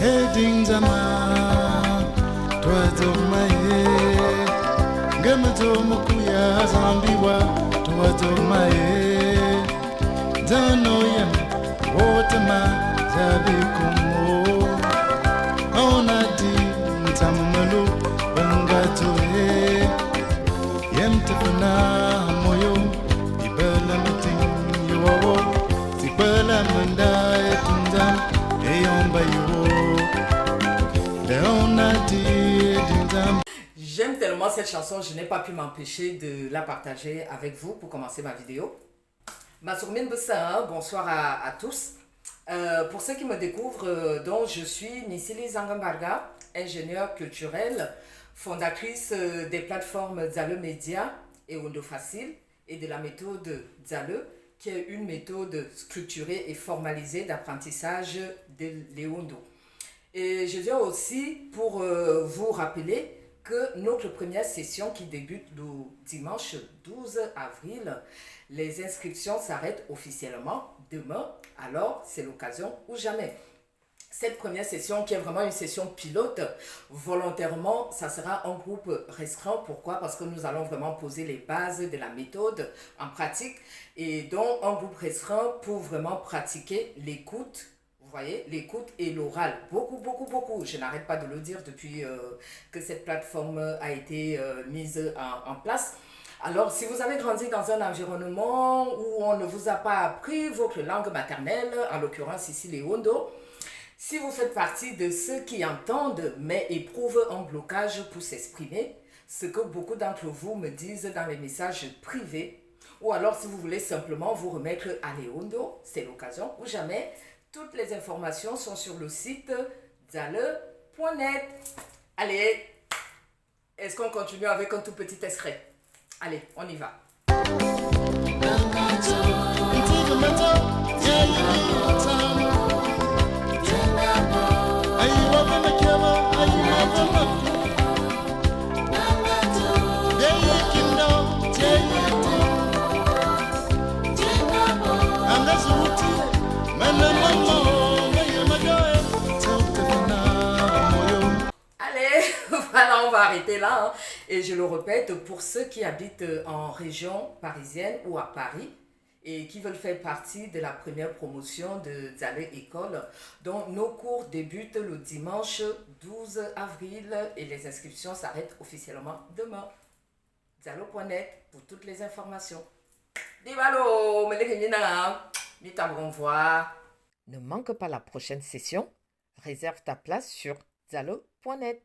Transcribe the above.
Heading Zama, Twazo Mae, Gamato Mukuya Zambiwa, Twazo Mae, Danoyam, Waterma, Zabi Kumo, Onadi, Tamalu, Bangato, Yemtafuna, Moyo, Ibella Meeting, you are, Tibella Manda, Tundam. J'aime tellement cette chanson, je n'ai pas pu m'empêcher de la partager avec vous pour commencer ma vidéo. Bonsoir à tous. Pour ceux qui me découvrent, donc je suis Nisili Zangambarga, ingénieure culturelle, fondatrice des plateformes Zale Media et Ondo Facile et de la méthode Zale, qui est une méthode structurée et formalisée d'apprentissage de l'Eondo. Et je viens aussi pour vous rappeler que notre première session qui débute le dimanche 12 avril, les inscriptions s'arrêtent officiellement demain, alors c'est l'occasion ou jamais. Cette première session qui est vraiment une session pilote, volontairement, ça sera en groupe restreint. Pourquoi? Parce que nous allons vraiment poser les bases de la méthode en pratique et donc en groupe restreint pour vraiment pratiquer l'écoute. Vous voyez, l'écoute et l'oral. Beaucoup. Je n'arrête pas de le dire depuis que cette plateforme a été mise en place. Alors, si vous avez grandi dans un environnement où on ne vous a pas appris votre langue maternelle, en l'occurrence ici les Hondo, si vous faites partie de ceux qui entendent mais éprouvent un blocage pour s'exprimer, ce que beaucoup d'entre vous me disent dans les messages privés, ou alors si vous voulez simplement vous remettre à l'Eondo, c'est l'occasion ou jamais. Toutes les informations sont sur le site zale.net. Allez, est-ce qu'on continue avec un tout petit extrait? Allez, on y va. Allez, voilà, on va arrêter là. Et je le répète, pour ceux qui habitent en région parisienne ou à Paris et qui veulent faire partie de la première promotion de Zale École, donc nos cours débutent le dimanche 12 avril et les inscriptions s'arrêtent officiellement demain. Zalo.net pour toutes les informations. Divalo, ne manque pas la prochaine session. Réserve ta place sur zalo.net.